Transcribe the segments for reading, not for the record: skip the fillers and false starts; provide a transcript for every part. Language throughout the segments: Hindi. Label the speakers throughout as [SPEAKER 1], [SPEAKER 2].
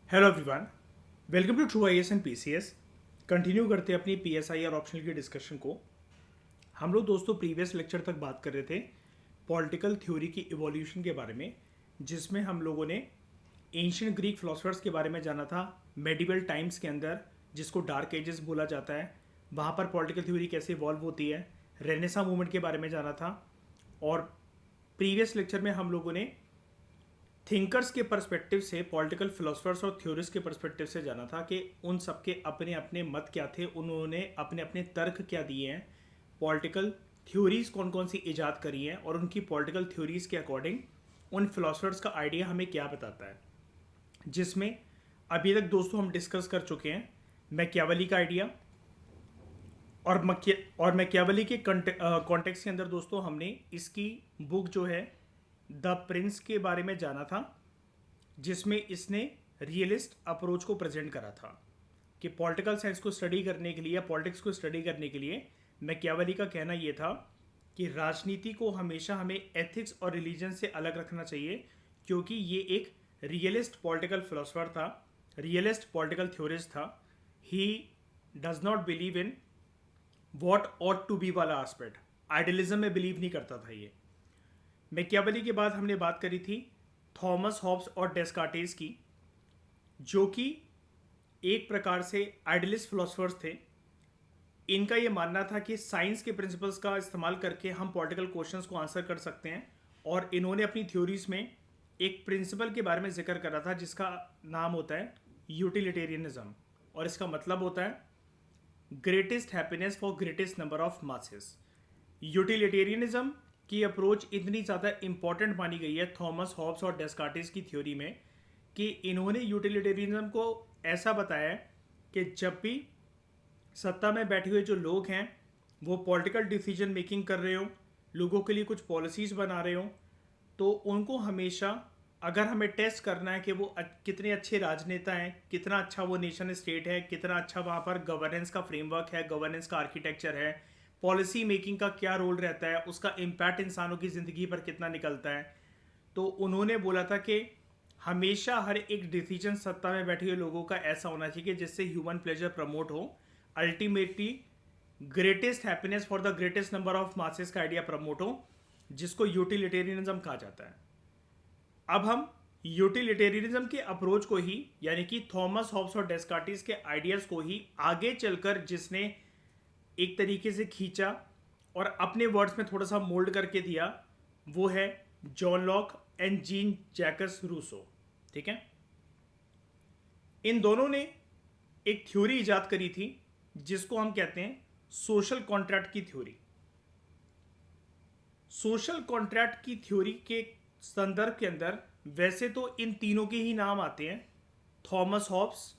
[SPEAKER 1] Hello everyone, welcome to true IAS and PCS. Continue करते हैं अपनी पीएसआई और ऑप्शनल की डिस्कशन को। हम लोग दोस्तों प्रीवियस लेक्चर तक बात कर रहे थे पॉलिटिकल थ्योरी की इवोल्यूशन के बारे में, जिसमें हम लोगों ने एंशियंट ग्रीक फिलोसफर्स के बारे में जाना था। मेडिवल टाइम्स के अंदर, जिसको डार्क एजेस बोला जाता है, वहाँ पर पॉलिटिकल थ्योरी कैसे इवॉल्व होती है। रेनेसा मूवमेंट के बारे में जाना था। और प्रीवियस लेक्चर में हम लोगों ने थिंकर्स के पर्सपेक्टिव से, पॉलिटिकल फिलोसफर्स और थ्योरिस्ट के पर्सपेक्टिव से जाना था कि उन सबके अपने अपने मत क्या थे, उन्होंने अपने अपने तर्क क्या दिए हैं, पॉलिटिकल थ्योरीज कौन कौन सी इजाद करी हैं, और उनकी पॉलिटिकल थ्योरीज के अकॉर्डिंग उन फिलोसफर्स का आइडिया हमें क्या बताता है। जिसमें अभी तक दोस्तों हम डिस्कस कर चुके हैं मैकियावेली का आइडिया। और मैकियावेली के कॉन्टेक्स्ट के अंदर दोस्तों हमने इसकी बुक जो है द प्रिंस के बारे में जाना था, जिसमें इसने रियलिस्ट अप्रोच को प्रेजेंट करा था कि पॉलिटिकल साइंस को स्टडी करने के लिए या पॉलिटिक्स को स्टडी करने के लिए मैकियावेली का कहना यह था कि राजनीति को हमेशा हमें एथिक्स और रिलीजन से अलग रखना चाहिए, क्योंकि ये एक रियलिस्ट पॉलिटिकल फिलोसफर था, रियलिस्ट पॉलिटिकल थ्योरिस्ट था। He does not believe in what ought to be वाला एस्पेक्ट, आइडियलिज्म में बिलीव नहीं करता था ये। मैकियावेली के बाद हमने बात करी थी थॉमस हॉब्स और डेस्कार्टेस की, जो कि एक प्रकार से आइडियलिस्ट फिलोसफर्स थे। इनका ये मानना था कि साइंस के प्रिंसिपल्स का इस्तेमाल करके हम पॉलिटिकल क्वेश्चंस को आंसर कर सकते हैं, और इन्होंने अपनी थ्योरीज में एक प्रिंसिपल के बारे में जिक्र करा था जिसका नाम होता है यूटिलिटेरियनिज्म, और इसका मतलब होता है greatest happiness for greatest number of masses. Utilitarianism की अप्रोच इतनी ज़्यादा इंपॉर्टेंट मानी गई है थॉमस हॉब्स और डेस्कार्टेस की थ्योरी में कि इन्होंने यूटिलिटेरियनिज्म को ऐसा बताया कि जब भी सत्ता में बैठे हुए जो लोग हैं वो पॉलिटिकल डिसीजन मेकिंग कर रहे हो, लोगों के लिए कुछ पॉलिसीज़ बना रहे हो, तो उनको हमेशा, अगर हमें टेस्ट करना है कि वो कितने अच्छे राजनेता हैं, कितना अच्छा वो नेशन स्टेट है, कितना अच्छा वहाँ पर गवर्नेंस का फ्रेमवर्क है, गवर्नेंस का आर्किटेक्चर है, पॉलिसी मेकिंग का क्या रोल रहता है, उसका इम्पैक्ट इंसानों की ज़िंदगी पर कितना निकलता है, तो उन्होंने बोला था कि हमेशा हर एक डिसीजन सत्ता में बैठे हुए लोगों का ऐसा होना चाहिए जिससे ह्यूमन प्लेजर प्रमोट हो, ultimately greatest happiness for the greatest number of masses का आइडिया प्रमोट हो, जिसको यूटिलिटेरियनिज्म कहा जाता है। अब हम यूटिलिटेरियनिज्म के अप्रोच को ही, यानी कि थॉमस हॉब्स और डेस्कार्टेस के आइडियाज़ को ही आगे चलकर जिसने एक तरीके से खींचा और अपने वर्ड्स में थोड़ा सा मोल्ड करके दिया, वो है John Locke and Jean Jacques Rousseau. ठीक है, इन दोनों ने एक थ्योरी इजाद करी थी जिसको हम कहते हैं सोशल कॉन्ट्रैक्ट की थ्योरी। सोशल कॉन्ट्रैक्ट की थ्योरी के संदर्भ के अंदर वैसे तो इन तीनों के ही नाम आते हैं, थॉमस हॉब्स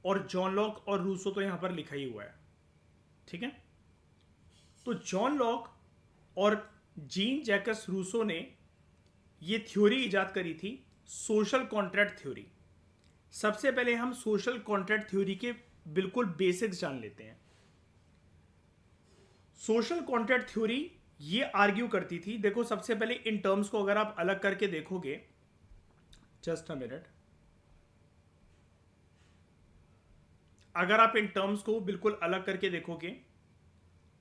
[SPEAKER 1] और जॉन लॉक और रूसो तो यहां पर लिखा ही हुआ है। ठीक है, तो जॉन लॉक और जीन जैकस रूसो ने यह थ्योरी इजाद करी थी सोशल कॉन्ट्रैक्ट थ्योरी। सबसे पहले हम सोशल कॉन्ट्रैक्ट थ्योरी के बिल्कुल बेसिक्स जान लेते हैं। सोशल कॉन्ट्रैक्ट थ्योरी ये आर्ग्यू करती थी, देखो सबसे पहले इन टर्म्स को अगर आप अलग करके देखोगे, जस्ट अ मिनट, अगर आप इन टर्म्स को बिल्कुल अलग करके देखोगे,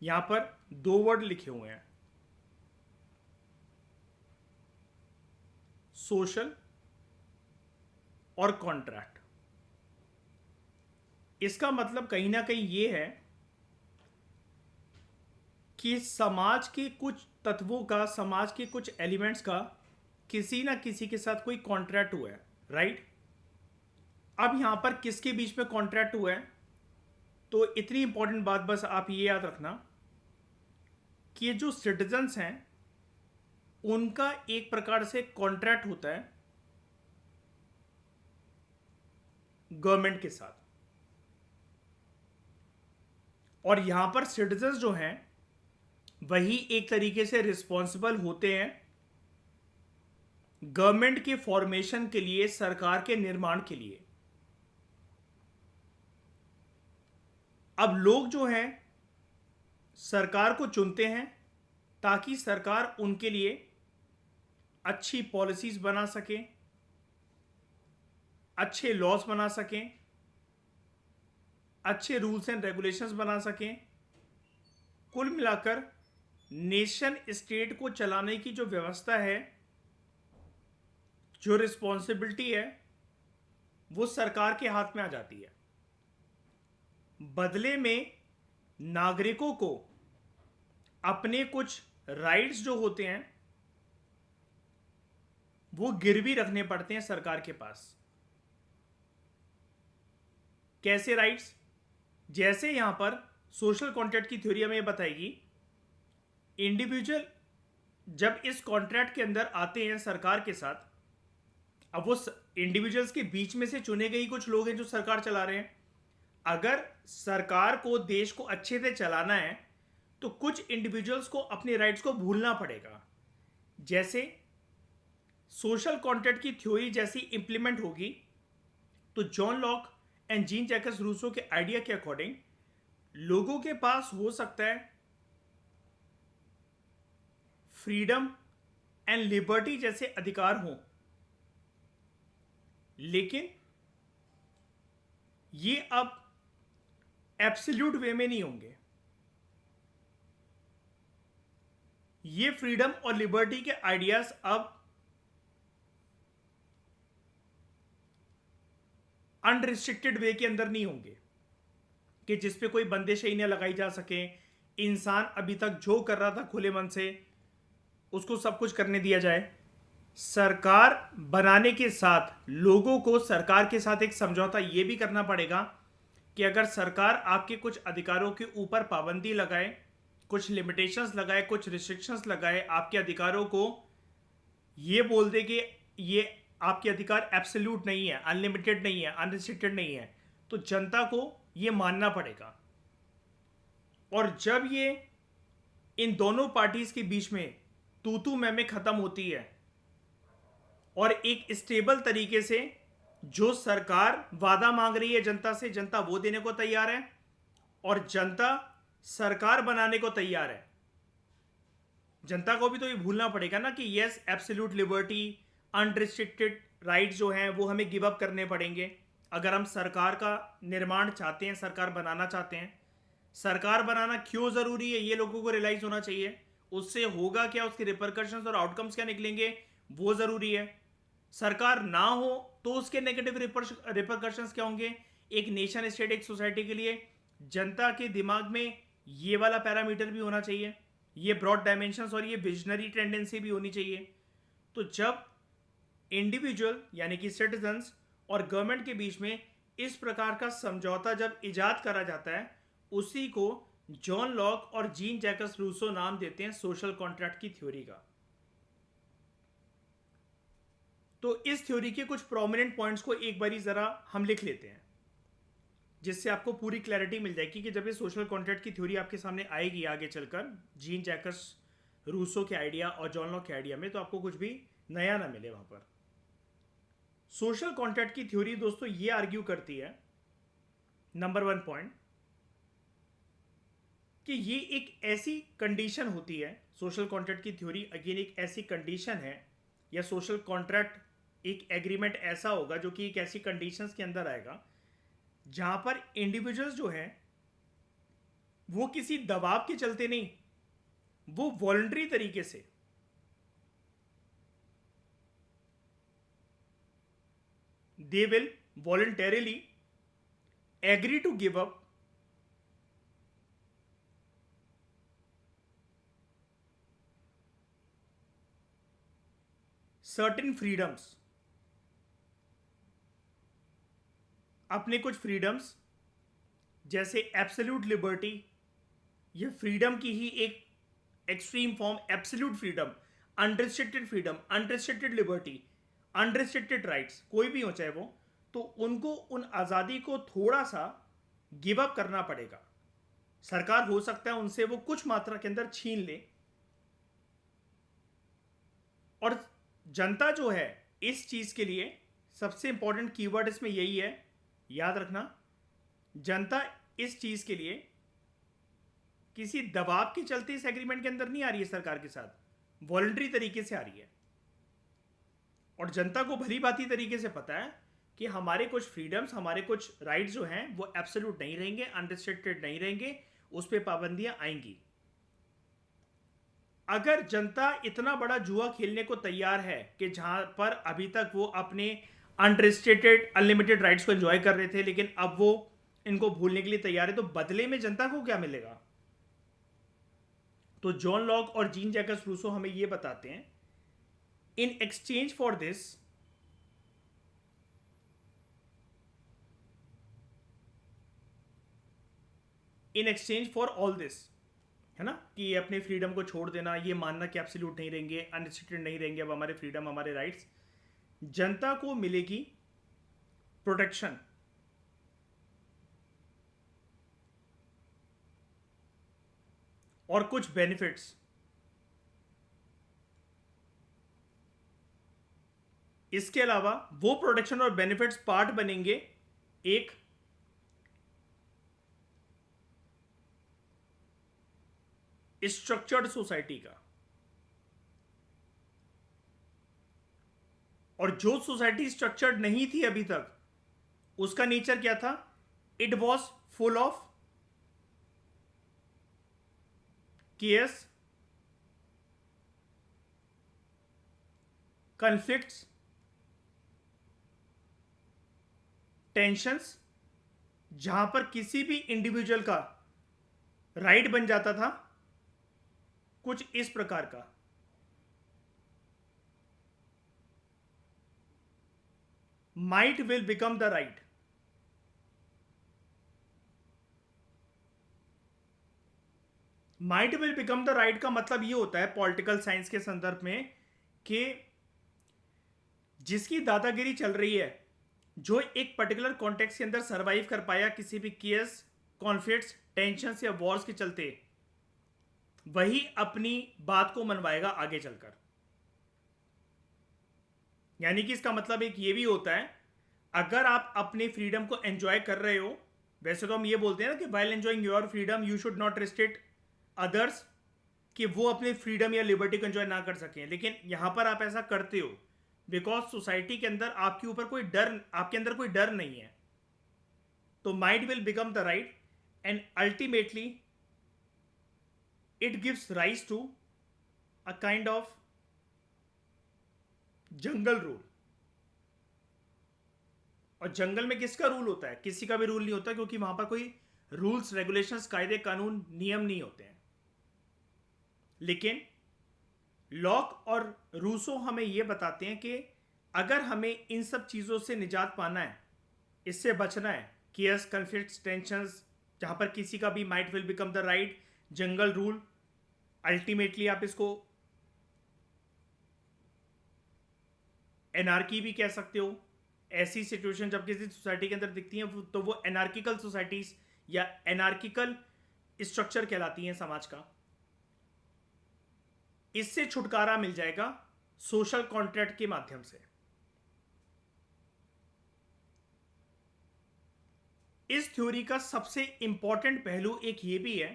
[SPEAKER 1] यहां पर दो वर्ड लिखे हुए हैं, सोशल और कॉन्ट्रैक्ट। इसका मतलब कहीं ना कहीं यह है कि समाज के कुछ तत्वों का, समाज के कुछ एलिमेंट्स का किसी ना किसी के साथ कोई कॉन्ट्रैक्ट हुआ है, राइट। अब यहां पर किसके बीच में कॉन्ट्रैक्ट हुआ है, तो इतनी इंपॉर्टेंट बात बस आप ये याद रखना कि जो सिटीजन्स हैं उनका एक प्रकार से कॉन्ट्रैक्ट होता है गवर्नमेंट के साथ, और यहां पर सिटीजन्स जो हैं वही एक तरीके से रिस्पॉन्सिबल होते हैं गवर्नमेंट के फॉर्मेशन के लिए, सरकार के निर्माण के लिए। अब लोग जो हैं सरकार को चुनते हैं ताकि सरकार उनके लिए अच्छी पॉलिसीज बना सके, अच्छे लॉज बना सकें, अच्छे रूल्स एंड रेगुलेशंस बना सकें। कुल मिलाकर नेशन स्टेट को चलाने की जो व्यवस्था है, जो रिस्पॉन्सिबिलिटी है, वो सरकार के हाथ में आ जाती है। बदले में नागरिकों को अपने कुछ राइट्स जो होते हैं वो गिरवी रखने पड़ते हैं सरकार के पास। कैसे राइट्स? जैसे यहां पर सोशल कॉन्ट्रैक्ट की थ्योरी हमें बताएगी, इंडिविजुअल जब इस कॉन्ट्रैक्ट के अंदर आते हैं सरकार के साथ, अब वो इंडिविजुअल्स के बीच में से चुने गए कुछ लोग हैं जो सरकार चला रहे हैं। अगर सरकार को देश को अच्छे से चलाना है तो कुछ इंडिविजुअल्स को अपने राइट्स को भूलना पड़ेगा। जैसे सोशल कॉन्ट्रैक्ट की थ्योरी जैसी इंप्लीमेंट होगी तो John Locke and Jean Jacques Rousseau के आइडिया के अकॉर्डिंग लोगों के पास हो सकता है फ्रीडम एंड लिबर्टी जैसे अधिकार हों, लेकिन ये अब एब्सोल्यूट वे में नहीं होंगे। ये फ्रीडम और लिबर्टी के आइडियाज अब अनरिस्ट्रिक्टेड वे के अंदर नहीं होंगे कि जिसपे कोई बंदिशें न लगाई जा सके। इंसान अभी तक जो कर रहा था खुले मन से उसको सब कुछ करने दिया जाए। सरकार बनाने के साथ लोगों को सरकार के साथ एक समझौता ये भी करना पड़ेगा कि अगर सरकार आपके कुछ अधिकारों के ऊपर पाबंदी लगाए, कुछ लिमिटेशंस लगाए, कुछ रिस्ट्रिक्शंस लगाए, आपके अधिकारों को ये बोल दे कि ये आपके अधिकार एब्सोल्यूट नहीं है, अनलिमिटेड नहीं है, अनरिस्ट्रिक्टेड नहीं है, तो जनता को ये मानना पड़ेगा। और जब ये इन दोनों पार्टीज के बीच में तू मैं खत्म होती है और एक स्टेबल तरीके से जो सरकार वादा मांग रही है जनता से, जनता वो देने को तैयार है और जनता सरकार बनाने को तैयार है। जनता को भी तो ये भूलना पड़ेगा ना कि yes, absolute liberty, unrestricted right जो हैं वो हमें गिव अप करने पड़ेंगे अगर हम सरकार का निर्माण चाहते हैं, सरकार बनाना चाहते हैं। सरकार बनाना क्यों ज़रूरी है ये लोगों को रियलाइज होना चाहिए। उससे होगा क्या, उसके रिपरकशंस और आउटकम्स क्या निकलेंगे वो ज़रूरी है। सरकार ना हो तो उसके नेगेटिव रिपरकशंस क्या होंगे। एक नेशन स्टेट, एक सोसाइटी के लिए जनता के दिमाग में ये वाला पैरामीटर भी होना चाहिए, ये ब्रॉड डायमेंशंस और ये विजनरी टेंडेंसी भी होनी चाहिए। तो जब इंडिविजुअल यानी कि सिटीजन्स और गवर्नमेंट के बीच में इस प्रकार का समझौता जब इजाद करा जाता है, उसी को जॉन लॉक और जीन जैकस रूसो नाम देते हैं सोशल कॉन्ट्रैक्ट की थ्योरी का। तो इस थ्योरी के कुछ प्रोमिनेंट पॉइंट्स को एक बारी जरा हम लिख लेते हैं, जिससे आपको पूरी क्लैरिटी मिल जाएगी कि जब ये सोशल कॉन्ट्रैक्ट की थ्योरी आपके सामने आएगी आगे चलकर जीन जैकस रूसो के आइडिया और जॉन लॉक के आइडिया में, तो आपको कुछ भी नया ना मिले वहां पर। सोशल कॉन्ट्रैक्ट की थ्योरी दोस्तों ये आर्ग्यू करती है, नंबर 1 पॉइंट, कि ये एक ऐसी कंडीशन होती है, सोशल कॉन्ट्रैक्ट की थ्योरी अगेन एक ऐसी कंडीशन है, या सोशल कॉन्ट्रैक्ट एक एग्रीमेंट ऐसा होगा जो कि एक ऐसी कंडीशंस के अंदर आएगा जहां पर इंडिविजुअल्स जो हैं वो किसी दबाव के चलते नहीं, वो वॉलंटरी तरीके से they will voluntarily agree to give up certain freedoms, अपने कुछ फ्रीडम्स जैसे एब्सोल्यूट लिबर्टी, ये फ्रीडम की ही एक extreme form, absolute freedom, unrestricted freedom, unrestricted liberty, unrestricted rights, कोई भी हो चाहे वो, तो उनको उन आज़ादी को थोड़ा सा गिव अप करना पड़ेगा। सरकार हो सकता है उनसे वो कुछ मात्रा के अंदर छीन ले, और जनता जो है इस चीज के लिए सबसे इंपॉर्टेंट कीवर्ड इसमें यही है, याद रखना, जनता इस चीज के लिए किसी दबाव के चलते इस एग्रीमेंट के अंदर नहीं आ रही है सरकार के साथ, वॉलंटरी तरीके से आ रही है। और जनता को भली भांति तरीके से पता है कि हमारे कुछ फ्रीडम्स, हमारे कुछ राइट्स जो हैं वो एब्सोल्यूट नहीं रहेंगे, अनरिस्ट्रिक्टेड नहीं रहेंगे, उस पर पाबंदियां आएंगी। अगर जनता इतना बड़ा जुआ खेलने को तैयार है कि जहां पर अभी तक वो अपने अनरिस्ट्रिक्टेड अनलिमिटेड राइट्स को एंजॉय कर रहे थे, लेकिन अब वो इनको भूलने के लिए तैयार है, तो बदले में जनता को क्या मिलेगा? तो जॉन लॉक और जीन जैकस रूसो हमें ये बताते हैं, in exchange for this, in exchange for all this, है ना, कि ये अपने फ्रीडम को छोड़ देना, ये मानना कि एब्सोल्यूट नहीं रहेंगे, अनरिस्ट्रिक्टेड नहीं रहेंगे, अब हमारे फ्रीडम, हमारे राइट्स, जनता को मिलेगी प्रोटेक्शन, और कुछ बेनिफिट्स। इसके अलावा वो प्रोटेक्शन और बेनिफिट्स पार्ट बनेंगे एक स्ट्रक्चर्ड सोसाइटी का। और जो सोसाइटी स्ट्रक्चर्ड नहीं थी अभी तक, उसका नेचर क्या था? It was full of cares, conflicts, tensions, जहां पर किसी भी इंडिविजुअल का राइट बन जाता था कुछ इस प्रकार का, might will become the right. Might will become the right का मतलब ये होता है पॉलिटिकल साइंस के संदर्भ में कि जिसकी दादागिरी चल रही है, जो एक पर्टिकुलर कॉन्टेक्स्ट के अंदर सरवाइव कर पाया किसी भी केस, कॉन्फ्लिक्ट्स, टेंशंस या वॉर्स के चलते, वही अपनी बात को मनवाएगा आगे चलकर। यानी कि इसका मतलब एक ये भी होता है, अगर आप अपने फ्रीडम को एंजॉय कर रहे हो, वैसे तो हम ये बोलते हैं ना कि while enjoying your freedom you should not restrict others, कि वो अपने फ्रीडम या लिबर्टी को एंजॉय ना कर सकें, लेकिन यहां पर आप ऐसा करते हो बिकॉज सोसाइटी के अंदर आपके ऊपर कोई डर, आपके अंदर कोई डर नहीं है, तो might will become the right, and ultimately it gives rise to a kind of jungle rule. और जंगल में किसका रूल होता है? किसी का भी रूल नहीं होता, क्योंकि वहां पर कोई रूल्स, रेगुलेशंस, कायदे कानून, नियम नहीं होते हैं। लेकिन लॉक और रूसो हमें यह बताते हैं कि अगर हमें इन सब चीजों से निजात पाना है, इससे बचना है, केयर्स, कन्फ्लिक्ट्स, टेंशंस, जहां पर किसी का भी might will become the right, jungle rule, ultimately आप इसको एनार्की भी कह सकते हो। ऐसी सिचुएशन जब किसी सोसाइटी के अंदर दिखती हैं तो वो एनार्किकल सोसाइटीज या एनार्किकल स्ट्रक्चर कहलाती हैं समाज का। इससे छुटकारा मिल जाएगा सोशल कॉन्ट्रैक्ट के माध्यम से। इस थ्योरी का सबसे इंपॉर्टेंट पहलू एक ये भी है,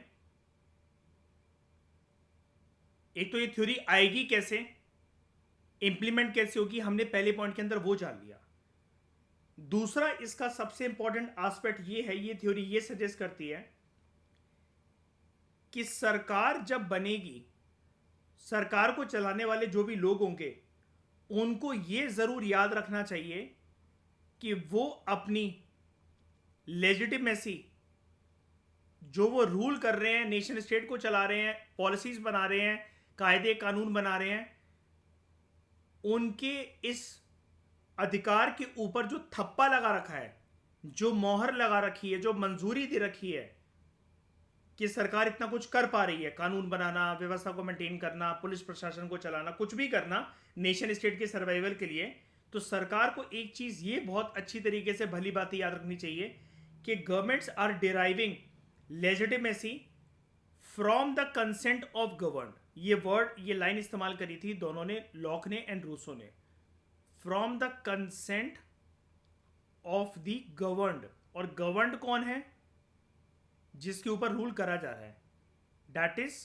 [SPEAKER 1] एक तो ये थ्योरी आएगी कैसे, इंप्लीमेंट कैसे होगी, हमने पहले पॉइंट के अंदर वो जान लिया। दूसरा इसका सबसे इंपॉर्टेंट एस्पेक्ट ये है, ये थ्योरी ये सजेस्ट करती है कि सरकार जब बनेगी, सरकार को चलाने वाले जो भी लोग होंगे, उनको ये जरूर याद रखना चाहिए कि वो अपनी लेजिटिमेसी, जो वो रूल कर रहे हैं, नेशन स्टेट को चला रहे हैं, पॉलिसीज बना रहे हैं, कायदे कानून बना रहे हैं, उनके इस अधिकार के ऊपर जो थप्पा लगा रखा है, जो मोहर लगा रखी है, जो मंजूरी दे रखी है कि सरकार इतना कुछ कर पा रही है, कानून बनाना, व्यवस्था को मेंटेन करना, पुलिस प्रशासन को चलाना, कुछ भी करना नेशन स्टेट के सर्वाइवल के लिए, तो सरकार को एक चीज ये बहुत अच्छी तरीके से भली बात याद रखनी चाहिए कि governments are deriving legitimacy from the consent of govern. ये वर्ड, ये लाइन इस्तेमाल करी थी दोनों ने, लॉक ने एंड रूसो ने, from the consent of the governed. और गवर्नड कौन है? जिसके ऊपर रूल करा जा रहा है, दैट इज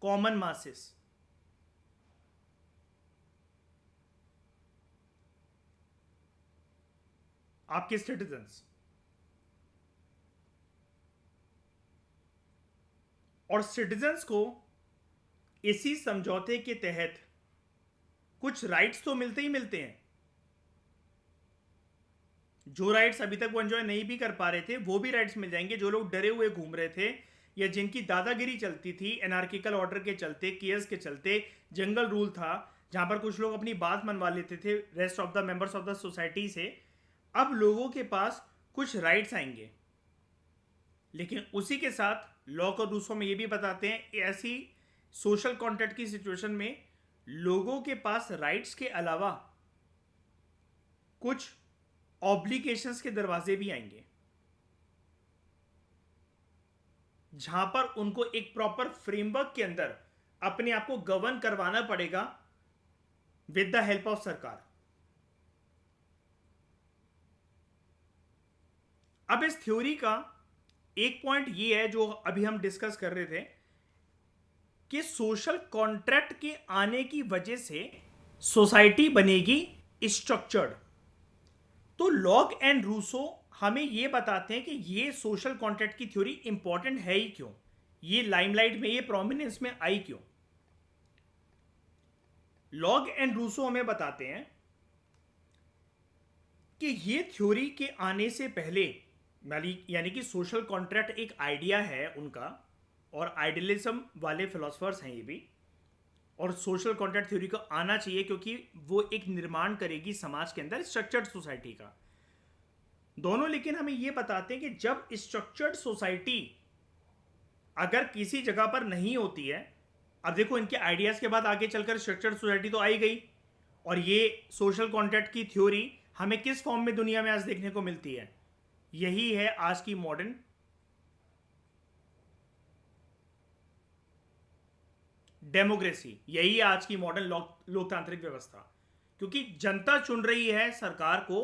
[SPEAKER 1] कॉमन मासेस। आपके सिटीजन्स। और सिटीजन्स को इसी समझौते के तहत कुछ राइट्स तो मिलते ही मिलते हैं। जो राइट्स अभी तक वो एंजॉय नहीं भी कर पा रहे थे वो भी राइट्स मिल जाएंगे। जो लोग डरे हुए घूम रहे थे या जिनकी दादागिरी चलती थी एनार्किकल ऑर्डर के चलते, केयर्स के चलते, जंगल रूल था जहां पर कुछ लोग अपनी बात मनवा लेते थे rest of the members of the society से, अब लोगों के पास कुछ राइट्स आएंगे। लेकिन उसी के साथ लॉ और रूल्सों में ये भी बताते हैं ऐसी सोशल कॉन्ट्रैक्ट की सिचुएशन में लोगों के पास राइट्स के अलावा कुछ ऑब्लिगेशंस के दरवाजे भी आएंगे, जहां पर उनको एक प्रॉपर फ्रेमवर्क के अंदर अपने आप को गवर्न करवाना पड़ेगा विद द हेल्प ऑफ सरकार। अब इस थ्योरी का एक पॉइंट ये है जो अभी हम डिस्कस कर रहे थे कि सोशल कॉन्ट्रैक्ट के आने की वजह से सोसाइटी बनेगी स्ट्रक्चर्ड। तो लॉक एंड रूसो हमें यह बताते हैं कि ये सोशल कॉन्ट्रैक्ट की थ्योरी इंपॉर्टेंट है ही क्यों, ये लाइमलाइट में, ये प्रोमिनेंस में आई क्यों। लॉक एंड रूसो हमें बताते हैं कि ये थ्योरी के आने से पहले यानी कि सोशल कॉन्ट्रैक्ट एक आइडिया है उनका, और आइडियलिज्म वाले फिलोसफर्स हैं ये भी, और सोशल कॉन्ट्रैक्ट थ्योरी को आना चाहिए क्योंकि वो एक निर्माण करेगी समाज के अंदर स्ट्रक्चर्ड सोसाइटी का। दोनों लेकिन हमें ये बताते हैं कि जब स्ट्रक्चर्ड सोसाइटी अगर किसी जगह पर नहीं होती है, अब देखो इनके आइडियाज के बाद आगे चलकर स्ट्रक्चर्ड सोसाइटी तो आई गई, और ये सोशल कॉन्ट्रैक्ट की थ्योरी हमें किस फॉर्म में दुनिया में आज देखने को मिलती है, यही है आज की मॉडर्न डेमोक्रेसी, यही आज की मॉडर्न लोकतांत्रिक व्यवस्था। क्योंकि जनता चुन रही है सरकार को,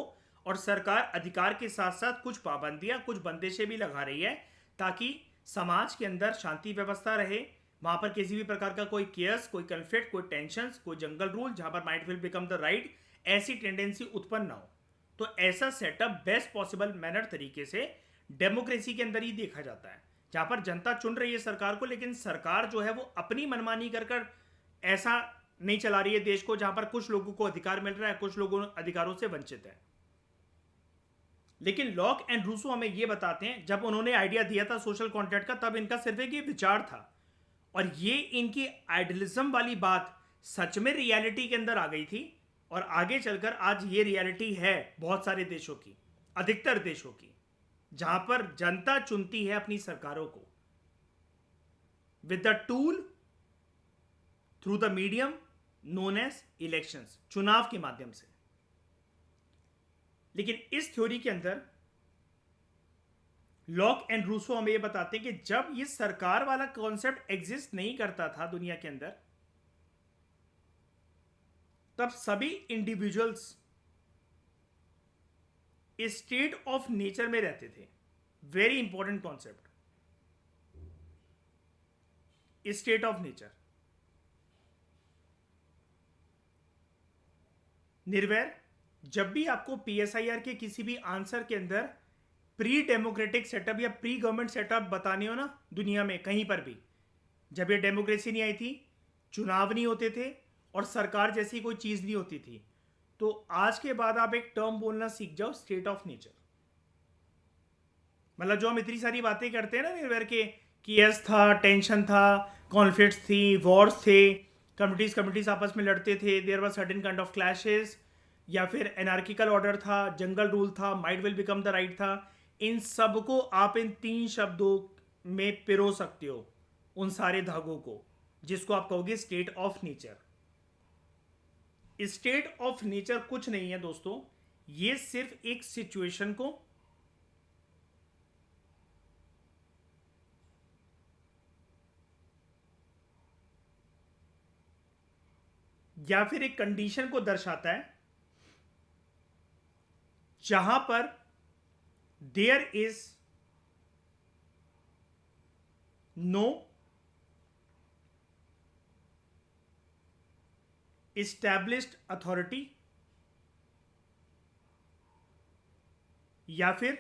[SPEAKER 1] और सरकार अधिकार के साथ साथ कुछ पाबंदियां, कुछ बंदिशें भी लगा रही है ताकि समाज के अंदर शांति व्यवस्था रहे, वहां पर किसी भी प्रकार का कोई केयर्स, कोई कन्फ्लिक्ट, कोई टेंशन, कोई जंगल रूल जहां पर might will become the right, ऐसी टेंडेंसी उत्पन्न ना हो। तो ऐसा सेटअप बेस्ट पॉसिबल मैनर तरीके से डेमोक्रेसी के अंदर ही देखा जाता है, जहां पर जनता चुन रही है सरकार को, लेकिन सरकार जो है वो अपनी मनमानी कर ऐसा नहीं चला रही है देश को, जहां पर कुछ लोगों को अधिकार मिल रहा है, कुछ लोगों अधिकारों से वंचित है। लेकिन लॉक एंड रूसो हमें यह बताते हैं, जब उन्होंने आइडिया दिया था सोशल कॉन्ट्रैक्ट का, तब इनका सिर्फ एक विचार था, और ये इनकी आइडियलिज्म वाली बात सच में रियलिटी के अंदर आ गई थी, और आगे चलकर आज ये रियलिटी है बहुत सारे देशों की, अधिकतर देशों की, जहां पर जनता चुनती है अपनी सरकारों को with the tool through the medium known as elections, चुनाव के माध्यम से। लेकिन इस थ्योरी के अंदर लॉक एंड रूसो हमें यह बताते हैं कि जब ये सरकार वाला कॉन्सेप्ट एग्जिस्ट नहीं करता था दुनिया के अंदर, तब सभी इंडिविजुअल्स स्टेट ऑफ नेचर में रहते थे। Very important concept, state of nature. Nirvair, जब भी आपको पीएसआईआर के किसी भी आंसर के अंदर प्री डेमोक्रेटिक सेटअप या प्री गवर्नमेंट सेटअप बताने हो ना दुनिया में कहीं पर भी, जब ये डेमोक्रेसी नहीं आई थी, चुनाव नहीं होते थे, और सरकार जैसी कोई चीज नहीं होती थी, तो आज के बाद आप एक टर्म बोलना सीख जाओ, स्टेट ऑफ नेचर। मतलब जो हम इतनी सारी बातें करते हैं ना निर्वैर के, केयर्स था, टेंशन था, कॉन्फ्लिक्ट्स थी, वॉर्स थे, कम्युनिटीज आपस में लड़ते थे, there were certain kind of clashes, या फिर एनार्किकल ऑर्डर था, जंगल रूल था, might will become the right था, इन सब को आप इन 3 शब्दों में पिरो सकते हो, उन सारे धागों को, जिसको आप कहोगे state of nature. State of nature कुछ नहीं है दोस्तों, ये सिर्फ एक सिचुएशन को या फिर एक कंडीशन को दर्शाता है जहां पर there is no established authority या फिर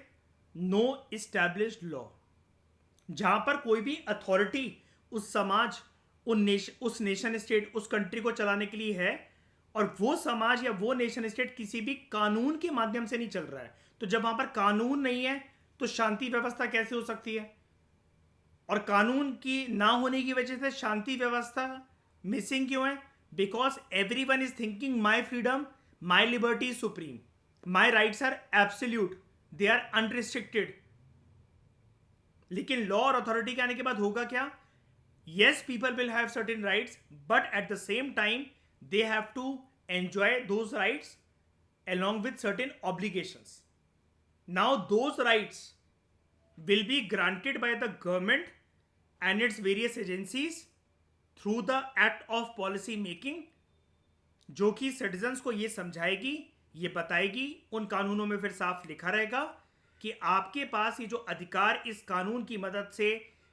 [SPEAKER 1] नो इस्टेब्लिश्ड लॉ, जहां पर कोई भी अथॉरिटी उस समाज, उस नेशन स्टेट, उस कंट्री को चलाने के लिए है, और वो समाज या वो नेशन स्टेट किसी भी कानून के माध्यम से नहीं चल रहा है। तो जब वहां पर कानून नहीं है तो शांति व्यवस्था कैसे हो सकती है? और कानून की ना होने की वजह से शांति व्यवस्था मिसिंग क्यों है? Because everyone is thinking my freedom, my liberty is supreme, my rights are absolute, they are unrestricted. लेकिन लॉ और अथॉरिटी के आने के बाद होगा क्या? yes, people will have certain rights, but at the same time they have to enjoy those rights along with certain obligations. Now those rights will be granted by the government and its various agencies through the act of policy making, जो कि सिटीजन्स को ये समझाएगी, ये बताएगी। उन कानूनों में फिर साफ लिखा रहेगा कि आपके पास ये जो अधिकार इस कानून की मदद से,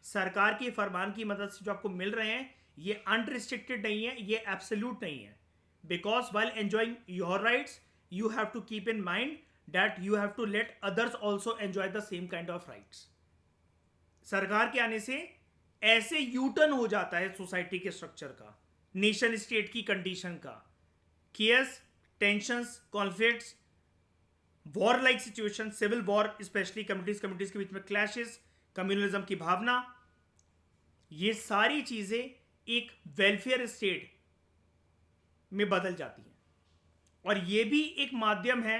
[SPEAKER 1] सरकार के फरमान की मदद से जो आपको मिल रहे हैं, ये अनरिस्ट्रिक्टेड नहीं है, ये एब्सोल्यूट नहीं है। Because while enjoying your rights you have to keep in mind that you have to let others also enjoy the same kind of rights. सरकार के आने से ऐसे यूटर्न हो जाता है सोसाइटी के स्ट्रक्चर का, नेशन स्टेट की कंडीशन का, cares, tensions, conflicts, war like situation, civil war, specially communities के बीच में क्लैशेस, कम्युनलिज्म की भावना, ये सारी चीजें एक वेलफेयर स्टेट में बदल जाती हैं। और ये भी एक माध्यम है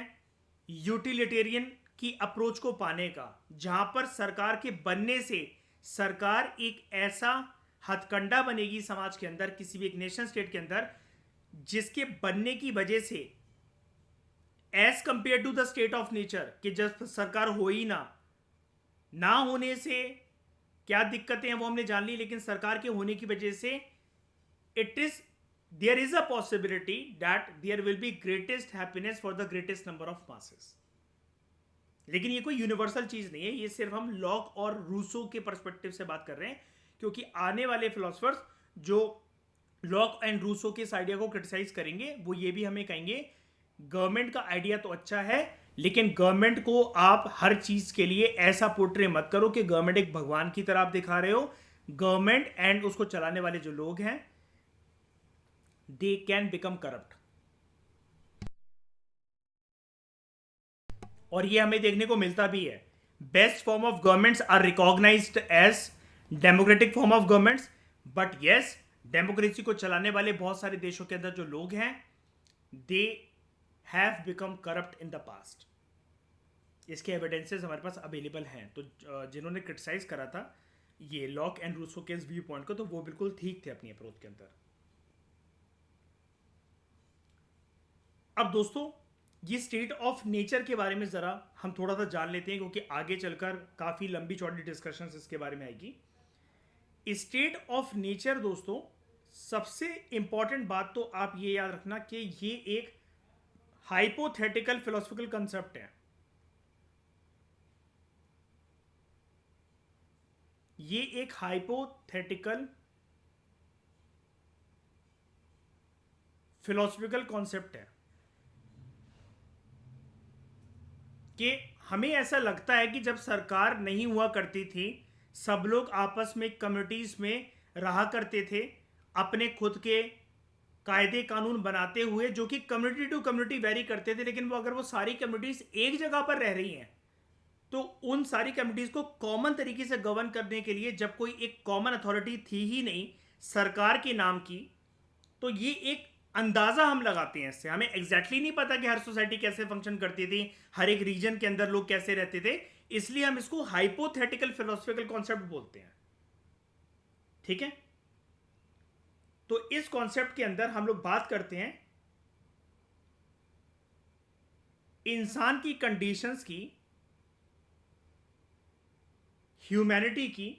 [SPEAKER 1] यूटिलिटेरियन की अप्रोच को पाने का, जहां पर सरकार के बनने से सरकार एक ऐसा हथकंडा बनेगी समाज के अंदर, किसी भी एक नेशन स्टेट के अंदर, जिसके बनने की वजह से as compare to the state of nature, कि जब सरकार हो ही ना होने से क्या दिक्कतें हैं वो हमने जान ली, लेकिन सरकार के होने की वजह से there is a possibility that there will be greatest happiness for the greatest number of masses. लेकिन ये कोई यूनिवर्सल चीज नहीं है, ये सिर्फ हम लॉक और रूसो के पर्सपेक्टिव से बात कर रहे हैं, क्योंकि आने वाले फिलोसफर्स जो लॉक एंड रूसो के इस आइडिया को क्रिटिसाइज करेंगे वो ये भी हमें कहेंगे गवर्नमेंट का आइडिया तो अच्छा है, लेकिन गवर्नमेंट को आप हर चीज के लिए ऐसा पोर्ट्रे मत करो कि गवर्नमेंट एक भगवान की तरह आप दिखा रहे हो। गवर्नमेंट एंड उसको चलाने वाले जो लोग हैं, दे कैन बिकम करप्ट। और ये हमें देखने को मिलता भी है। Best form of governments are recognised as democratic form of governments, but yes, democracy को चलाने वाले बहुत सारे देशों के अंदर जो लोग हैं, they have become corrupt in the past. इसके एविडेंसेस हमारे पास अवेलेबल हैं। तो जिन्होंने क्रिटिसाइज करा था ये लॉक एंड रूसो के इस व्यू पॉइंट को, तो वो बिल्कुल ठीक थे अपनी अप्रोच के अंदर। अब दोस्तों, ये स्टेट ऑफ नेचर के बारे में जरा हम थोड़ा सा जान लेते हैं, क्योंकि आगे चलकर काफी लंबी चौड़ी डिस्कशन इसके बारे में आएगी। स्टेट ऑफ नेचर दोस्तों, सबसे इंपॉर्टेंट बात तो आप ये याद रखना कि ये एक हाइपोथेटिकल फिलोसफिकल कंसेप्ट है। ये एक हाइपोथेटिकल फिलोसफिकल कॉन्सेप्ट है कि हमें ऐसा लगता है कि जब सरकार नहीं हुआ करती थी, सब लोग आपस में कम्युनिटीज में रहा करते थे, अपने खुद के कायदे कानून बनाते हुए, जो कि कम्युनिटी टू कम्युनिटी वेरी करते थे। लेकिन वो अगर वो सारी कम्युनिटीज एक जगह पर रह रही हैं, तो उन सारी कम्युनिटीज को कॉमन तरीके से गवर्न करने के लिए जब कोई एक कॉमन अथॉरिटी थी ही नहीं सरकार के नाम की, तो ये एक अंदाजा हम लगाते हैं इससे। हमें एग्जैक्टली नहीं पता कि हर सोसाइटी कैसे फंक्शन करती थी, हर एक रीजन के अंदर लोग कैसे रहते थे, इसलिए हम इसको हाइपोथेटिकल फिलोसफिकल कॉन्सेप्ट बोलते हैं। ठीक है, तो इस कॉन्सेप्ट के अंदर हम लोग बात करते हैं इंसान की कंडीशंस की, ह्यूमैनिटी की,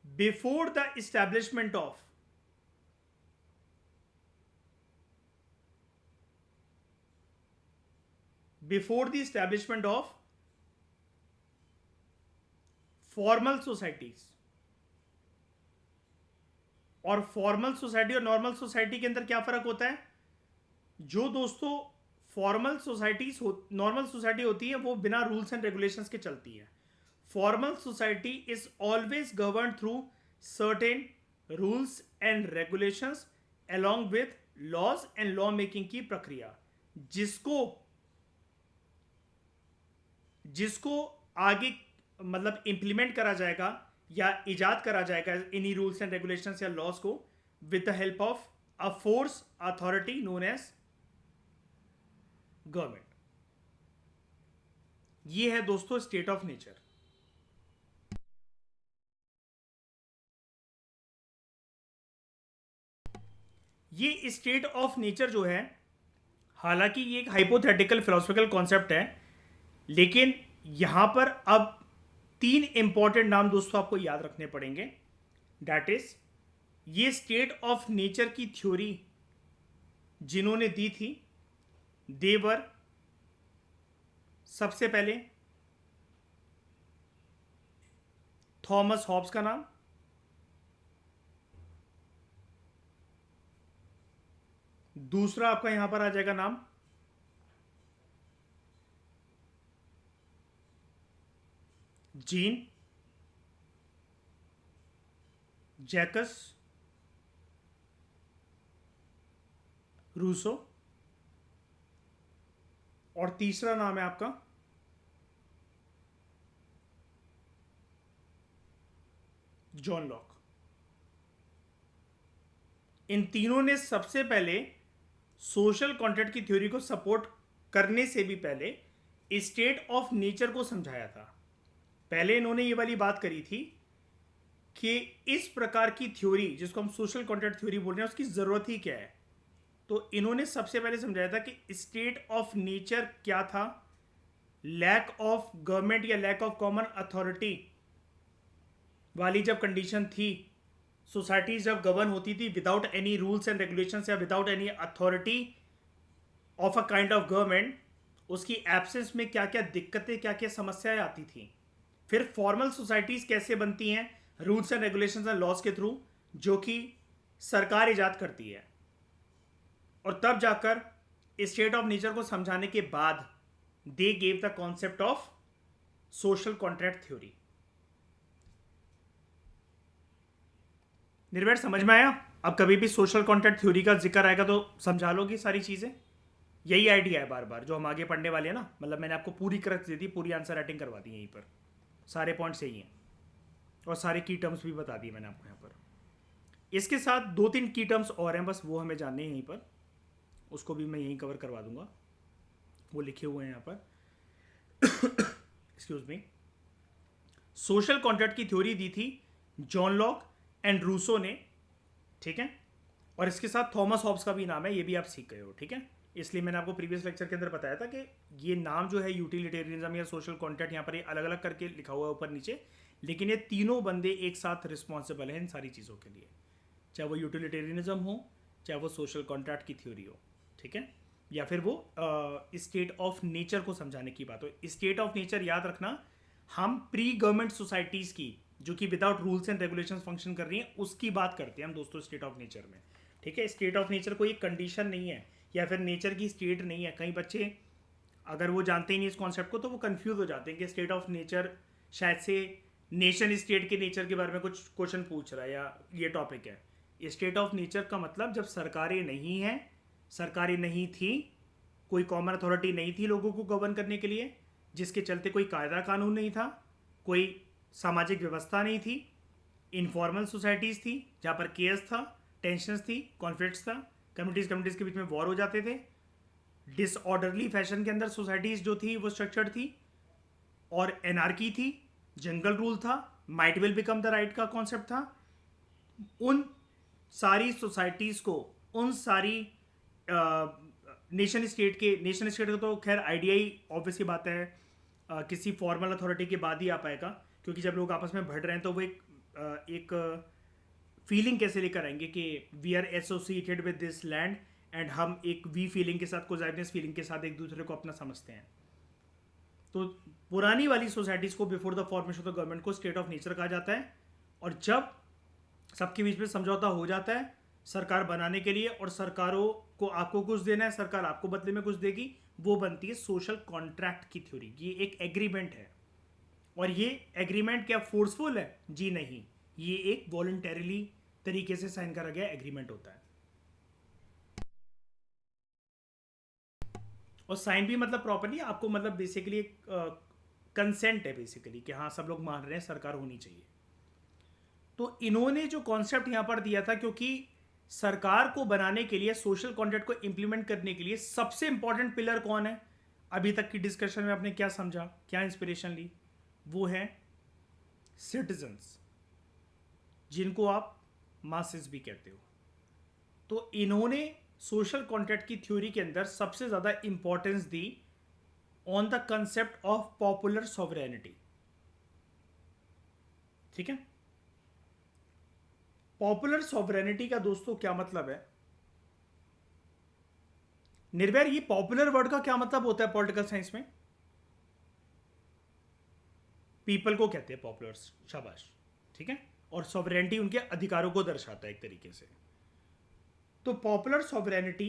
[SPEAKER 1] before the establishment of formal societies. और फॉर्मल सोसाइटी और नॉर्मल सोसाइटी के अंदर क्या फर्क होता है? जो दोस्तों नॉर्मल सोसाइटी होती है वो बिना रूल्स एंड रेगुलेशंस के चलती है. Formal society is always govern through certain rules and regulations along with laws and law making की प्रक्रिया, जिसको आगे मतलब इंप्लीमेंट करा जाएगा या इजाद करा जाएगा इन्हीं रूल्स एंड रेगुलेशंस या लॉज को with the help of a force authority known as government. ये है दोस्तों स्टेट ऑफ नेचर. ये स्टेट ऑफ नेचर जो है, हालांकि ये एक हाइपोथेटिकल फिलोसफिकल कॉन्सेप्ट है, लेकिन यहां पर अब 3 इंपॉर्टेंट नाम दोस्तों आपको याद रखने पड़ेंगे. दैट इज, ये स्टेट ऑफ नेचर की थ्योरी जिन्होंने दी थी, देवर सबसे पहले थॉमस हॉब्स का नाम, दूसरा आपका यहां पर आ जाएगा नाम जीन जैकस रूसो, और तीसरा नाम है आपका जॉन लॉक. इन तीनों ने सबसे पहले सोशल कॉन्ट्रैक्ट की थ्योरी को सपोर्ट करने से भी पहले स्टेट ऑफ नेचर को समझाया था. पहले इन्होंने ये वाली बात करी थी कि इस प्रकार की थ्योरी जिसको हम सोशल कॉन्ट्रैक्ट थ्योरी बोल रहे हैं उसकी जरूरत ही क्या है. तो इन्होंने सबसे पहले समझाया था कि स्टेट ऑफ नेचर क्या था, लैक ऑफ गवर्नमेंट या लैक ऑफ कॉमन अथॉरिटी वाली जब कंडीशन थी, सोसाइटीज जब गवर्न होती थी without any rules and regulations या without any authority of a kind of government, उसकी एब्सेंस में क्या क्या दिक्कतें क्या क्या समस्याएं आती थी. फिर फॉर्मल सोसाइटीज कैसे बनती हैं, rules and regulations and laws के थ्रू, जो कि सरकार इजाद करती है. और तब जाकर स्टेट ऑफ नेचर को समझाने के बाद they gave the concept of social contract theory. Nirvair समझ में आया? अब कभी भी सोशल कॉन्ट्रैक्ट थ्योरी का जिक्र आएगा तो समझा लोगी सारी चीजें. यही आइडिया है बार बार जो हम आगे पढ़ने वाले हैं ना. मतलब मैंने आपको पूरी क्रक्स दे दी, पूरी आंसर राइटिंग करवा दी यहीं पर, सारे पॉइंट्स यही हैं और सारे की टर्म्स भी बता दिए मैंने आपको यहाँ पर. इसके साथ 2-3 की टर्म्स और हैं, बस वो हमें जानने हैं यहीं पर, उसको भी मैं यहीं कवर करवा दूंगा, वो लिखे हुए हैं यहाँ पर. Excuse me. सोशल कॉन्ट्रैक्ट की थ्योरी दी थी जॉन लॉक एंड रूसो ने, ठीक है. और इसके साथ थॉमस हॉब्स का भी नाम है, ये भी आप सीख गए हो, ठीक है. इसलिए मैंने आपको प्रीवियस लेक्चर के अंदर बताया था कि ये नाम जो है यूटिलिटेरियनिज्म या सोशल कॉन्ट्रैक्ट, यहाँ पर ये अलग अलग करके लिखा हुआ है ऊपर नीचे, लेकिन ये तीनों बंदे एक साथ रिस्पॉन्सिबल हैं इन सारी चीज़ों के लिए, चाहे वो यूटिलिटेरियनिज्म हो, चाहे वो सोशल कॉन्ट्रैक्ट की थ्योरी हो, ठीक है, या फिर वो स्टेट ऑफ नेचर को समझाने की बात हो. स्टेट ऑफ नेचर याद रखना, हम प्री गवर्नमेंट सोसाइटीज़ की जो कि without rules and regulations function कर रही हैं उसकी बात करते हैं हम दोस्तों स्टेट ऑफ नेचर में, ठीक है. स्टेट ऑफ नेचर कोई एक कंडीशन नहीं है या फिर नेचर की स्टेट नहीं है. कई बच्चे अगर वो जानते ही नहीं इस कॉन्सेप्ट को तो वो कंफ्यूज हो जाते हैं कि स्टेट ऑफ नेचर शायद से नेशन स्टेट के नेचर के बारे में कुछ क्वेश्चन पूछ रहा है या ये टॉपिक है. स्टेट ऑफ नेचर का मतलब जब सरकारें नहीं हैं, सरकारें नहीं थी, कोई कॉमन अथॉरिटी नहीं थी लोगों को गवर्न करने के लिए, जिसके चलते कोई कायदा कानून नहीं था, कोई सामाजिक व्यवस्था नहीं थी, इनफॉर्मल सोसाइटीज़ थी जहाँ पर केयर्स था, टेंशंस थी, कॉन्फ्लिक्ट्स था, कम्युनिटीज़ के बीच में वॉर हो जाते थे, डिसऑर्डरली फैशन के अंदर सोसाइटीज़ जो थी वो स्ट्रक्चर्ड थी, और एनार्की थी, जंगल रूल था, might will become the right का कॉन्सेप्ट था. उन सारी सोसाइटीज़ को, उन सारी नेशन स्टेट का तो खैर आइडिया ही ऑब्वियसली बात है किसी फॉर्मल अथॉरिटी के बाद ही आ पाएगा, क्योंकि जब लोग आपस में बढ़ रहे हैं तो वो एक फीलिंग कैसे लेकर आएंगे कि we are associated with this land, and हम एक वी फीलिंग के साथ, कोजाइवनेस फीलिंग के साथ एक दूसरे को अपना समझते हैं. तो पुरानी वाली सोसाइटीज़ को before the formation of the government को स्टेट ऑफ नेचर कहा जाता है. और जब सबके बीच में समझौता हो जाता है सरकार बनाने के लिए, और सरकारों को आपको कुछ देना है, सरकार आपको बदले में कुछ देगी, वो बनती है सोशल कॉन्ट्रैक्ट की थ्योरी। ये एक एग्रीमेंट है, और ये एग्रीमेंट क्या फोर्सफुल है? जी नहीं, ये एक वॉलंटरीली तरीके से साइन करा गया एग्रीमेंट होता है। और साइन भी मतलब प्रॉपरली आपको, मतलब बेसिकली एक कंसेंट है बेसिकली, कि हाँ सब लोग मान रहे हैं सरकार होनी चाहिए। तो इन्होंने जो कॉन्सेप्ट यहां पर दिया था, क्योंकि सरकार को बनाने के लिए, सोशल कॉन्ट्रैक्ट को इंप्लीमेंट करने के लिए सबसे इंपॉर्टेंट पिलर कौन है? अभी तक की डिस्कशन में आपने क्या समझा, क्या इंस्पिरेशन ली? वो है सिटीजन्स, जिनको आप मासेस भी कहते हो। तो इन्होंने सोशल कॉन्ट्रैक्ट की थ्योरी के अंदर सबसे ज्यादा importance the on the concept of popular sovereignty. ठीक है, पॉपुलर सॉवरेनिटी का दोस्तों क्या मतलब है? निर्भय, ये पॉपुलर वर्ड का क्या मतलब होता है पॉलिटिकल साइंस में? पीपल को कहते हैं पॉपुलर, शाबाश, ठीक है। और सॉवरेनिटी उनके अधिकारों को दर्शाता है एक तरीके से। तो पॉपुलर सॉवरेनिटी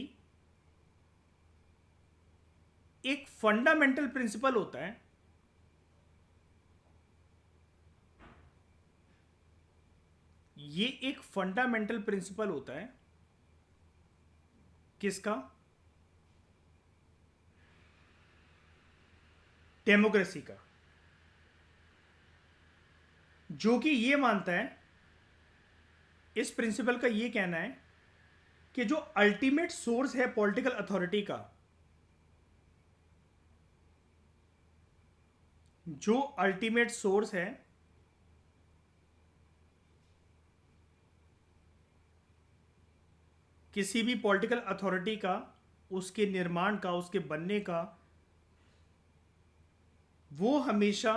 [SPEAKER 1] एक फंडामेंटल प्रिंसिपल होता है, ये एक फंडामेंटल प्रिंसिपल होता है किसका? डेमोक्रेसी का, जो कि ये मानता है, इस प्रिंसिपल का ये कहना है कि जो अल्टीमेट सोर्स है पॉलिटिकल अथॉरिटी का, जो अल्टीमेट सोर्स है किसी भी पॉलिटिकल अथॉरिटी का, उसके निर्माण का, उसके बनने का, वो हमेशा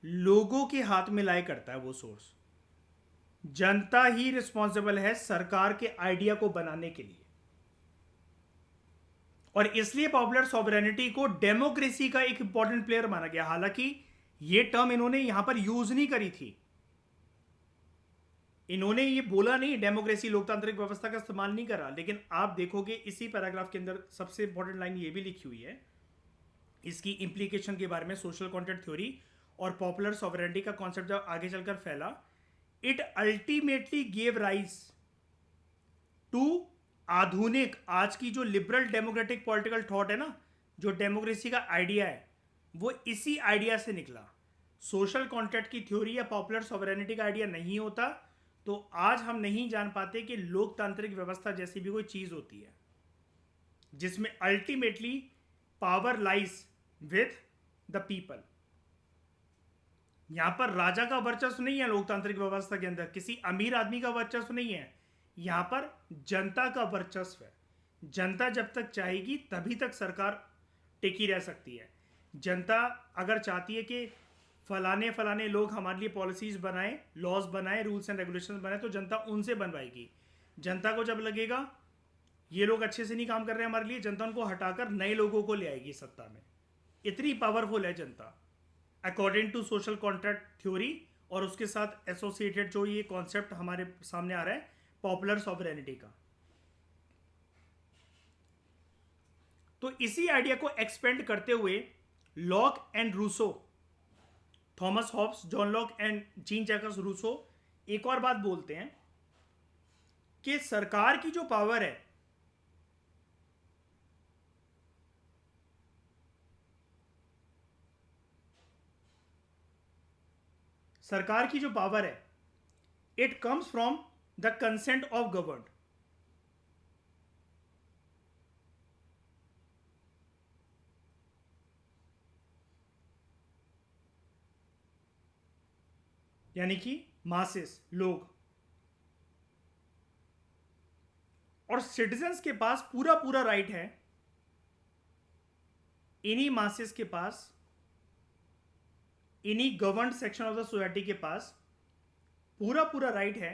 [SPEAKER 1] लोगों के हाथ में लाया करता है। वो सोर्स, जनता ही रिस्पॉन्सिबल है सरकार के आइडिया को बनाने के लिए। और इसलिए पॉपुलर सॉवरेनिटी को डेमोक्रेसी का एक इंपॉर्टेंट प्लेयर माना गया। हालांकि ये टर्म इन्होंने यहां पर यूज नहीं करी थी, इन्होंने ये बोला नहीं, डेमोक्रेसी लोकतांत्रिक व्यवस्था का इस्तेमाल नहीं करा, लेकिन आप देखोगे इसी पैराग्राफ के अंदर सबसे इंपॉर्टेंट लाइन ये भी लिखी हुई है इसकी इंप्लीकेशन के बारे में, सोशल कॉन्ट्रैक्ट थ्योरी और पॉपुलर सॉवरेनिटी का कॉन्सेप्ट जब आगे चलकर फैला, it ultimately gave rise to आधुनिक, आज की जो लिबरल डेमोक्रेटिक पॉलिटिकल थॉट है ना, जो डेमोक्रेसी का आइडिया है, वो इसी आइडिया से निकला। सोशल कॉन्ट्रैक्ट की थ्योरी या पॉपुलर सॉवरेनिटी का आइडिया नहीं होता तो आज हम नहीं जान पाते कि लोकतांत्रिक व्यवस्था जैसी भी कोई चीज होती है जिसमें ultimately power lies with the people. यहां पर राजा का वर्चस्व नहीं है लोकतांत्रिक व्यवस्था के अंदर, किसी अमीर आदमी का वर्चस्व नहीं है, यहां पर जनता का वर्चस्व है। जनता जब तक चाहेगी तभी तक सरकार टिकी रह सकती है। जनता अगर चाहती है कि फलाने फलाने लोग हमारे लिए पॉलिसीज बनाएं, लॉज बनाएं, रूल्स एंड रेगुलेशन बनाएं, तो जनता उनसे बनवाएगी। जनता को जब लगेगा ये लोग अच्छे से नहीं काम कर रहे हैं हमारे लिए, जनता उनको हटाकर नए लोगों को ले आएगी सत्ता में। इतनी पावरफुल है जनता, according to social contract theory. और उसके साथ एसोसिएटेड जो ये कॉन्सेप्ट हमारे सामने आ रहा है पॉपुलर सॉवरेनिटी का। तो इसी आइडिया को एक्सपेंड करते हुए Locke and Rousseau, Thomas Hobbes, John Locke and Jean Jacob Rousseau एक और बात बोलते हैं कि सरकार की जो पावर है, सरकार की जो पावर है, it comes from the consent of govern. यानी कि मासेस, लोग। और सिटीजन्स के पास पूरा पूरा राइट है, इन्हीं मासेस के पास, इन्हीं govern section of the society के पास पूरा पूरा राइट है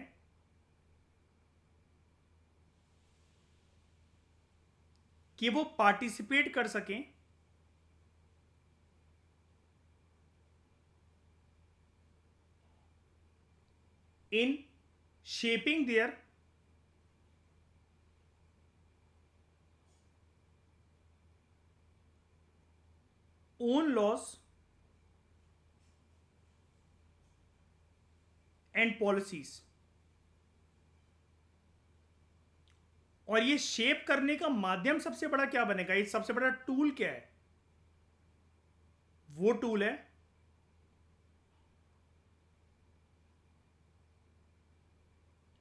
[SPEAKER 1] कि वो पार्टिसिपेट कर सकें in shaping their own laws and policies, और ये शेप करने का माध्यम सबसे बड़ा क्या बनेगा, ये सबसे बड़ा टूल क्या है? वो टूल है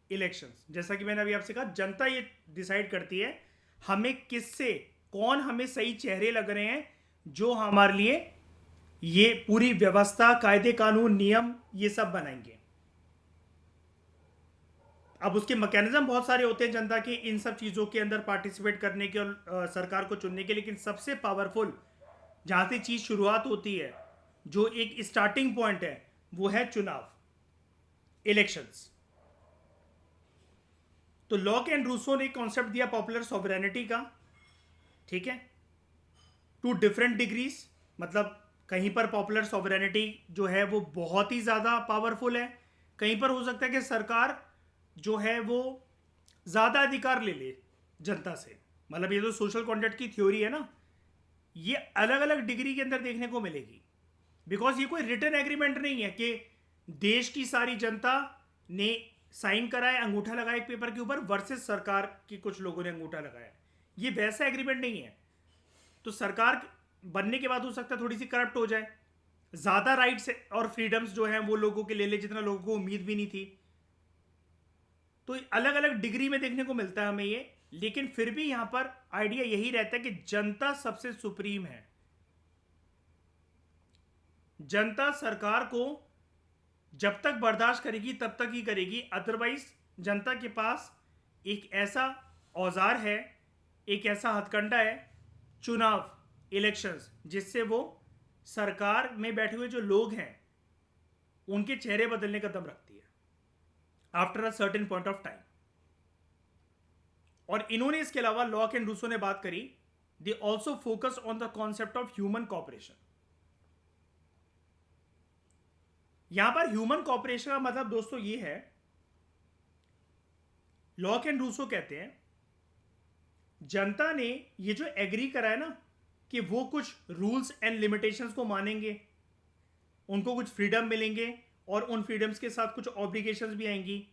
[SPEAKER 1] इलेक्शंस। जैसा कि मैंने अभी आपसे कहा, जनता ये डिसाइड करती है हमें किससे, कौन हमें सही चेहरे लग रहे हैं जो हमारे लिए ये पूरी व्यवस्था, कायदे कानून, नियम ये सब बनाएंगे। अब उसके मैकेनिज्म बहुत सारे होते हैं जनता के इन सब चीज़ों के अंदर पार्टिसिपेट करने के और सरकार को चुनने के, लेकिन सबसे पावरफुल जहां से चीज़ शुरुआत होती है, जो एक स्टार्टिंग पॉइंट है, वो है चुनाव, इलेक्शंस। तो लॉक एंड रूसो ने कॉन्सेप्ट दिया पॉपुलर सॉवरेनिटी का, ठीक है, टू डिफरेंट डिग्रीज। मतलब कहीं पर पॉपुलर सॉवरेनिटी जो है वो बहुत ही ज़्यादा पावरफुल है, कहीं पर हो सकता है कि सरकार जो है वो ज़्यादा अधिकार ले ले जनता से। मतलब ये जो सोशल कॉन्ट्रैक्ट की थ्योरी है ना, ये अलग अलग डिग्री के अंदर देखने को मिलेगी, बिकॉज ये कोई रिटन एग्रीमेंट नहीं है कि देश की सारी जनता ने साइन करा है, अंगूठा लगाया एक पेपर के ऊपर, वर्सेस सरकार की कुछ लोगों ने अंगूठा लगाया। ये वैसा एग्रीमेंट नहीं है। तो सरकार बनने के बाद हो सकता है थोड़ी सी करप्ट हो जाए, ज्यादा राइट्स और फ्रीडम्स जो हैं वो लोगों के ले ले जितना लोगों को उम्मीद भी नहीं थी। तो अलग अलग डिग्री में देखने को मिलता है हमें ये, लेकिन फिर भी यहां पर आइडिया यही रहता है कि जनता सबसे सुप्रीम है। जनता सरकार को जब तक बर्दाश्त करेगी तब तक ही करेगी, अदरवाइज जनता के पास एक ऐसा औजार है, एक ऐसा हथकंडा है, चुनाव, इलेक्शंस, जिससे वो सरकार में बैठे हुए जो लोग हैं उनके चेहरे बदलने का दम रखती है after a certain point of time. और इन्होंने इसके अलावा, लॉक एंड रूसो ने बात करी, they also focus on the concept of human cooperation. यहां पर ह्यूमन कॉपरेशन का मतलब दोस्तों ये है, लॉक एंड रूसो कहते हैं जनता ने ये जो एग्री करा है ना कि वो कुछ रूल्स एंड लिमिटेशंस को मानेंगे, उनको कुछ फ्रीडम मिलेंगे और उन फ्रीडम्स के साथ कुछ ऑब्लिगेशंस भी आएंगी,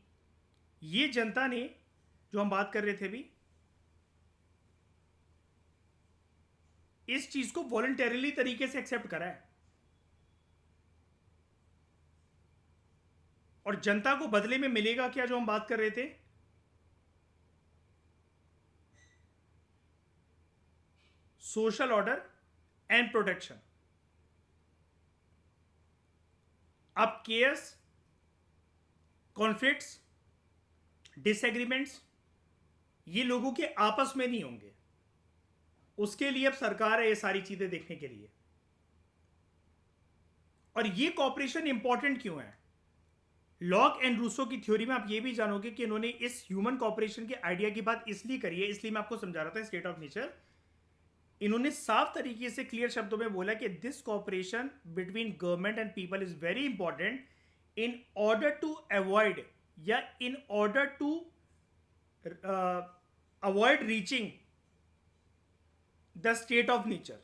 [SPEAKER 1] ये जनता ने, जो हम बात कर रहे थे अभी, इस चीज को वॉलंटरीली तरीके से एक्सेप्ट करा है। और जनता को बदले में मिलेगा क्या, जो हम बात कर रहे थे, सोशल ऑर्डर एंड प्रोटेक्शन। अब केयर्स, कॉन्फ्लिक्ट्स, डिसएग्रीमेंट्स ये लोगों के आपस में नहीं होंगे, उसके लिए अब सरकार है ये सारी चीजें देखने के लिए। और ये कॉपरेशन इंपॉर्टेंट क्यों है? लॉक एंड रूसो की थ्योरी में आप ये भी जानोगे कि इन्होंने इस ह्यूमन कॉपरेशन के आइडिया की बात इसलिए करी है, इसलिए मैं आपको समझा रहा था स्टेट ऑफ नेचर। इन्होंने साफ तरीके से क्लियर शब्दों में बोला कि this cooperation between government and people is very important in order to avoid, या in order to avoid reaching the state of nature.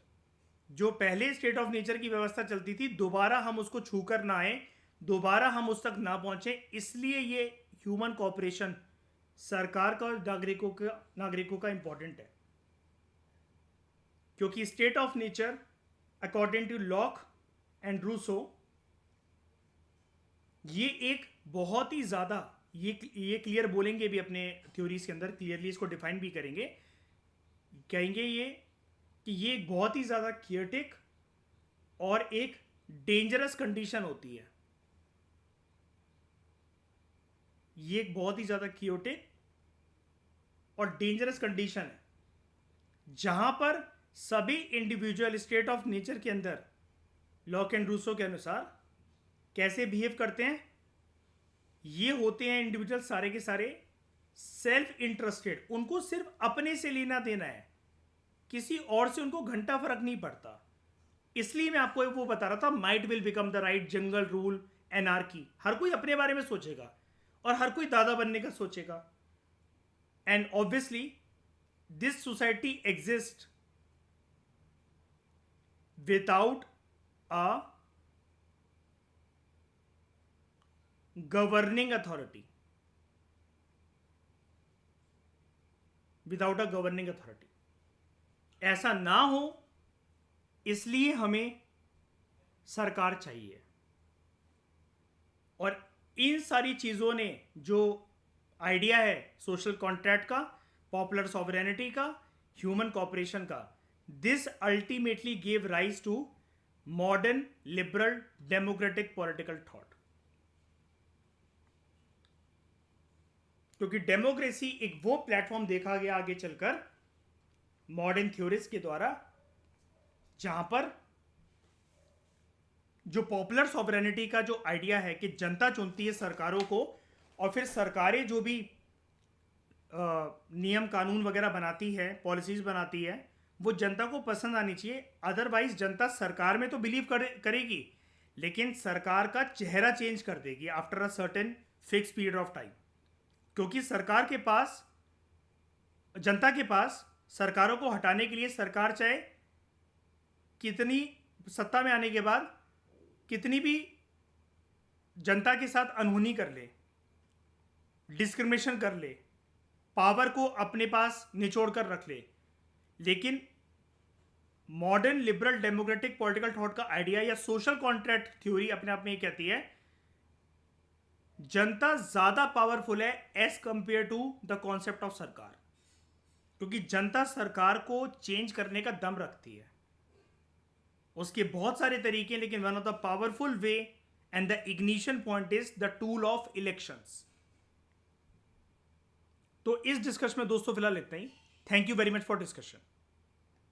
[SPEAKER 1] जो पहले स्टेट ऑफ नेचर की व्यवस्था चलती थी, दोबारा हम उसको छूकर ना आए, दोबारा हम उस तक ना पहुंचे, इसलिए ये ह्यूमन कॉपरेशन सरकार का और नागरिकों का इंपॉर्टेंट है। क्योंकि state of nature according to Locke and Rousseau ये एक बहुत ही ज्यादा, ये क्लियर बोलेंगे भी अपने थ्योरीज के अंदर, क्लियरली इसको डिफाइन भी करेंगे, कहेंगे ये कि ये एक बहुत ही ज्यादा कियोटिक और एक डेंजरस कंडीशन होती है। ये एक बहुत ही ज्यादा कियोटिक और डेंजरस कंडीशन है जहां पर सभी इंडिविजुअल स्टेट ऑफ नेचर के अंदर लॉक एंड रूसो के अनुसार कैसे बिहेव करते हैं, ये होते हैं इंडिविजुअल सारे के सारे सेल्फ इंटरेस्टेड, उनको सिर्फ अपने से लेना देना है, किसी और से उनको घंटा फर्क नहीं पड़ता। इसलिए मैं आपको वो बता रहा था, might will become the right, jungle rule, anarchy, हर कोई अपने बारे में सोचेगा और हर कोई दादा बनने का सोचेगा। And obviously this society exist without a governing authority, without a governing authority. ऐसा ना हो इसलिए हमें सरकार चाहिए। और इन सारी चीजों ने जो आइडिया है सोशल कॉन्ट्रैक्ट का, पॉपुलर सॉवरेनिटी का, ह्यूमन कॉपरेशन का, this ultimately give rise to modern liberal democratic political thought. क्योंकि डेमोक्रेसी एक वो प्लेटफॉर्म देखा गया आगे चलकर मॉडर्न थ्योरिस्ट के द्वारा जहां पर जो पॉपुलर सॉवरेनिटी का जो आइडिया है कि जनता चुनती है सरकारों को, और फिर सरकारें जो भी नियम कानून वगैरह बनाती है, पॉलिसीज बनाती है, वो जनता को पसंद आनी चाहिए। अदरवाइज जनता सरकार में तो बिलीव करेगी लेकिन सरकार का चेहरा चेंज कर देगी after a certain fix period of time. क्योंकि सरकार के पास, जनता के पास सरकारों को हटाने के लिए सरकार चाहे कितनी सत्ता में आने के बाद कितनी भी जनता के साथ अनहोनी कर ले, डिस्क्रिमिनेशन कर ले, पावर को अपने पास निचोड़ कर रख ले, लेकिन modern liberal democratic political thought का आइडिया या सोशल कॉन्ट्रैक्ट थ्योरी अपने आप में ये कहती है जनता ज्यादा पावरफुल है as compare to the concept of सरकार। क्योंकि जनता सरकार को चेंज करने का दम रखती है। उसके बहुत सारे तरीके हैं लेकिन one of the powerful way and the ignition point is the tool of elections. तो इस डिस्कशन में दोस्तों फिलहाल इतना ही। Thank you very much for discussion.